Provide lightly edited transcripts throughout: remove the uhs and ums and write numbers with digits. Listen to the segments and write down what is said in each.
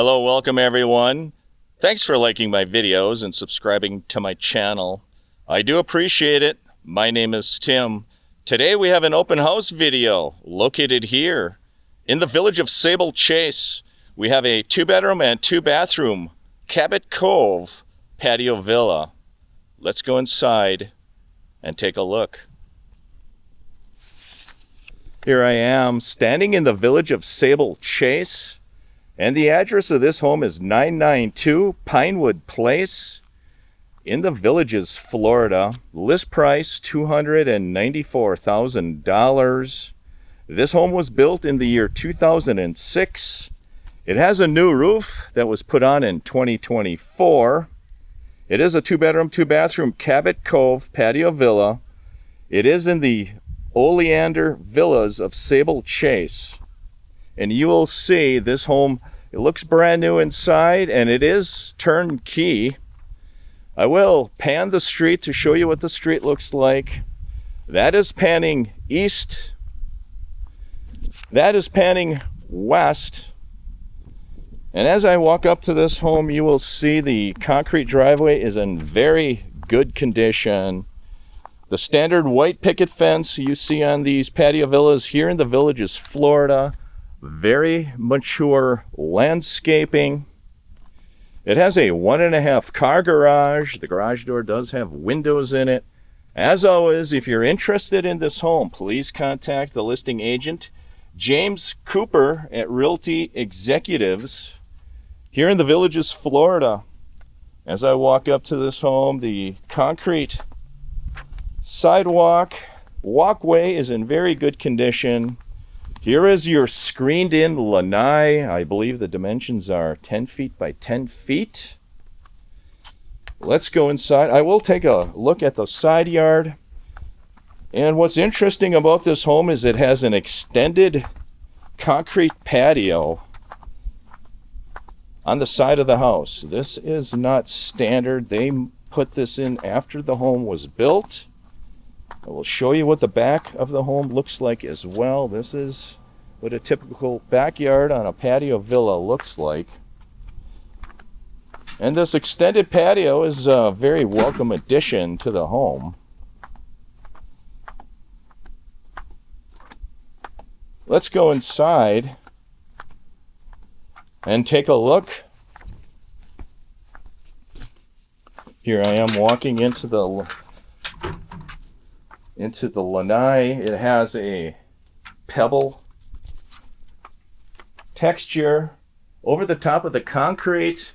Hello, welcome everyone. Thanks for liking my videos and subscribing to my channel. I do appreciate it. My name is Tim. Today we have an open house video located here in the village of Sable Chase. We have a 2-bedroom and 2-bathroom Cabot Cove patio villa. Let's go inside and take a look. Here I am standing in the village of Sable Chase, and the address of this home is 992 Pinewood Place in the Villages, Florida. List price $294,000. This home was built in the year 2006. It has a new roof that was put on in 2024. It is a 2-bedroom, 2-bathroom Cabot Cove patio villa. It is in the Oleander Villas of Sable Chase. And you will see this home, it looks brand new inside and it is turnkey. I will pan the street to show you what the street looks like. That is panning east. That is panning west. And as I walk up to this home, you will see the concrete driveway is in very good condition. The standard white picket fence you see on these patio villas here in the Villages, Florida. Very mature landscaping. It has a 1.5 car garage. The garage door does have windows in it. As always, if you're interested in this home, please contact the listing agent, James Cooper at Realty Executives here in the Villages, Florida. As I walk up to this home, the concrete walkway is in very good condition. Here is your screened in lanai. I believe the dimensions are 10 feet by 10 feet. Let's go inside. I will take a look at the side yard. And what's interesting about this home is it has an extended concrete patio on the side of the house. This is not standard. They put this in after the home was built. I will show you what the back of the home looks like as well. This is what a typical backyard on a patio villa looks like. And this extended patio is a very welcome addition to the home. Let's go inside and take a look. Here I am walking into the lanai. It has a pebble texture over the top of the concrete.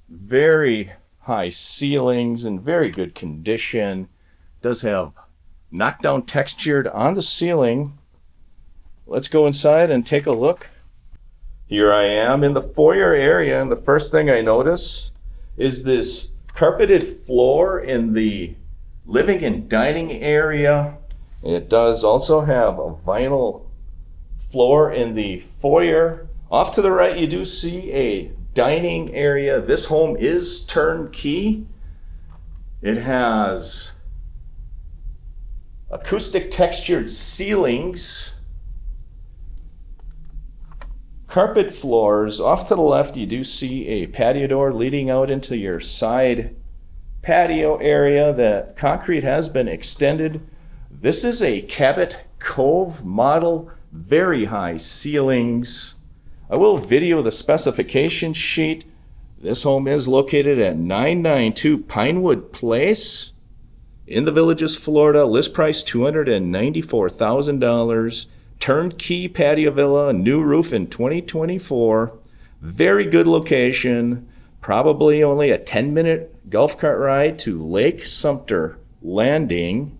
Very high ceilings in very good condition. Does have knockdown textured on the ceiling. Let's go inside and take a look. Here I am in the foyer area, and the first thing I notice is this carpeted floor in the living and dining area. It does also have a vinyl floor in the foyer. Off to the right, you do see a dining area. This home is turnkey. It has acoustic textured ceilings, carpet floors. Off to the left, you do see a patio door leading out into your side patio area. The concrete has been extended. This is a Cabot Cove model, very high ceilings. I will video the specification sheet. This home is located at 992 Pinewood Place in the Villages, Florida. List price $294,000. Turnkey patio villa, new roof in 2024. Very good location. Probably only a 10-minute golf cart ride to Lake Sumter Landing.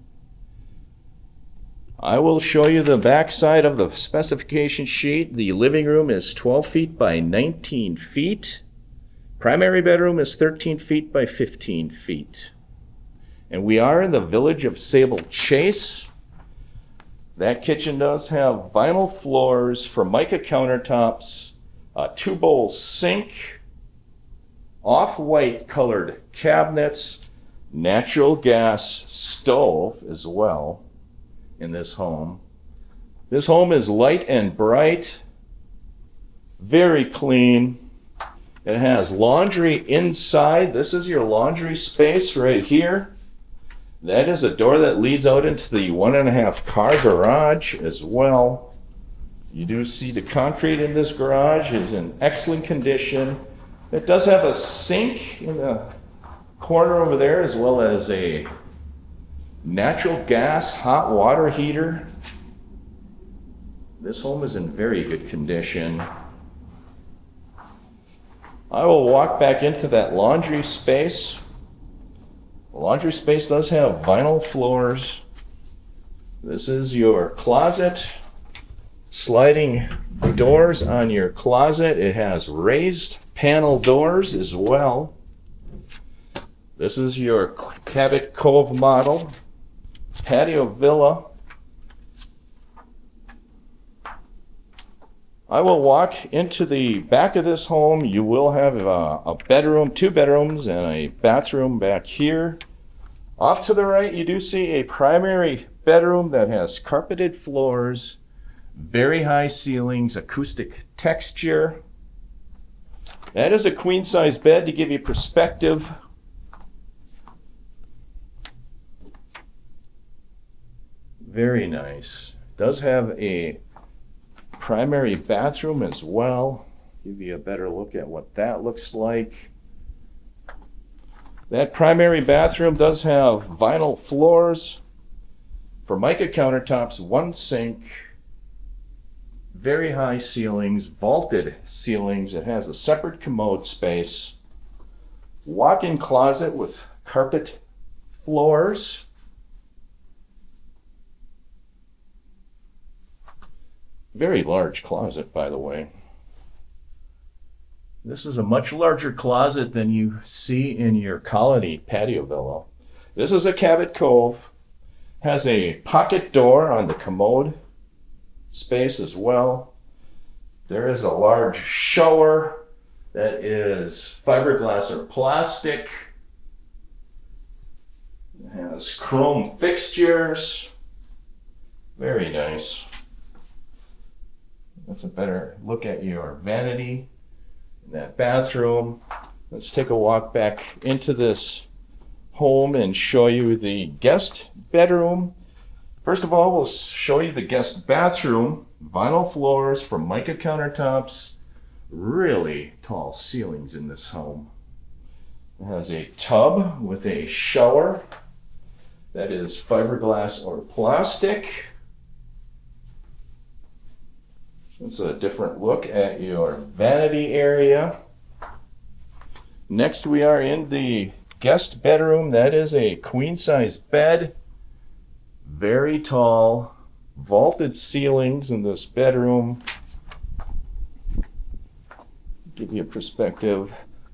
I will show you the back side of the specification sheet. The living room is 12 feet by 19 feet. Primary bedroom is 13 feet by 15 feet. And we are in the village of Sable Chase. That kitchen does have vinyl floors, Formica countertops, a 2-bowl sink, off-white colored cabinets, natural gas stove as well in this home. This home is light and bright. Very clean. It has laundry inside. This is your laundry space right here. That is a door that leads out into the 1.5 car garage as well. You do see the concrete in this garage is in excellent condition. It does have a sink in the corner over there, as well as a natural gas hot water heater. This home is in very good condition. I will walk back into that laundry space. The laundry space does have vinyl floors. This is your closet. Sliding doors on your closet. It has raised panel doors as well. This is your Cabot Cove model patio villa. I will walk into the back of this home. You will have a bedroom, 2 bedrooms, and a bathroom back here. Off to the right, you do see a primary bedroom that has carpeted floors, very high ceilings, acoustic texture. That is a queen-size bed to give you perspective. Very nice. Does have a primary bathroom as well. Give you a better look at what that looks like. That primary bathroom does have vinyl floors, Formica countertops, 1 sink, very high ceilings, vaulted ceilings. It has a separate commode space, walk-in closet with carpet floors. Very large closet, by the way. This is a much larger closet than you see in your Colony patio villa. This is a Cabot Cove. Has a pocket door on the commode space as well. There is a large shower that is fiberglass or plastic. It has chrome fixtures. Very nice. That's a better look at your vanity in that bathroom. Let's take a walk back into this home and show you the guest bedroom. First of all, we'll show you the guest bathroom. Vinyl floors, Formica countertops, really tall ceilings in this home. It has a tub with a shower that is fiberglass or plastic. It's a different look at your vanity area. Next, we are in the guest bedroom. That is a queen-size bed. Very tall, vaulted ceilings in this bedroom. Give you a perspective.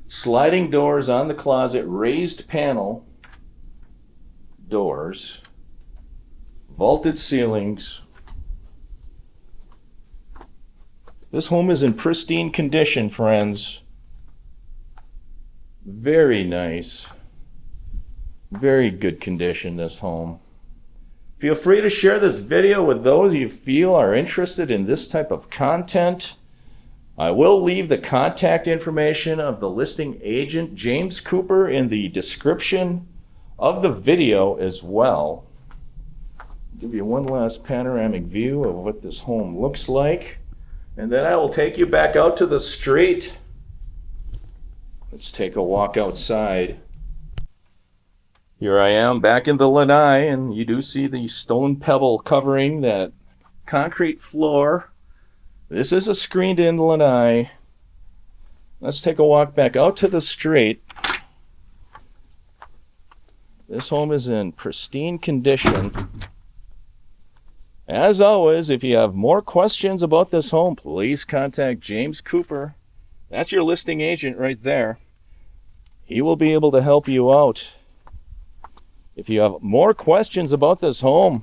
Sliding doors on the closet, raised panel doors, vaulted ceilings. This home is in pristine condition, friends. Very nice. Very good condition, this home. Feel free to share this video with those you feel are interested in this type of content. I will leave the contact information of the listing agent, James Cooper, in the description of the video as well. I'll give you one last panoramic view of what this home looks like. And then I will take you back out to the street. Let's take a walk outside. Here I am back in the lanai, and you do see the stone pebble covering that concrete floor. This is a screened-in lanai. Let's take a walk back out to the street. This home is in pristine condition. As always, if you have more questions about this home, please contact James Cooper. That's your listing agent right there. He will be able to help you out. If you have more questions about this home,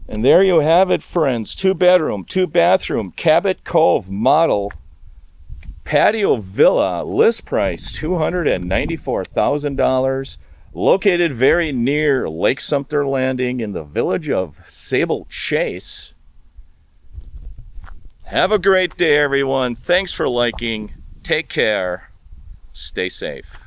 and there you have it, friends. 2-bedroom, 2-bathroom, Cabot Cove model patio villa, list price $294,000. Located very near Lake Sumter Landing in the village of Sable Chase. Have a great day, everyone. Thanks for liking. Take care. Stay safe.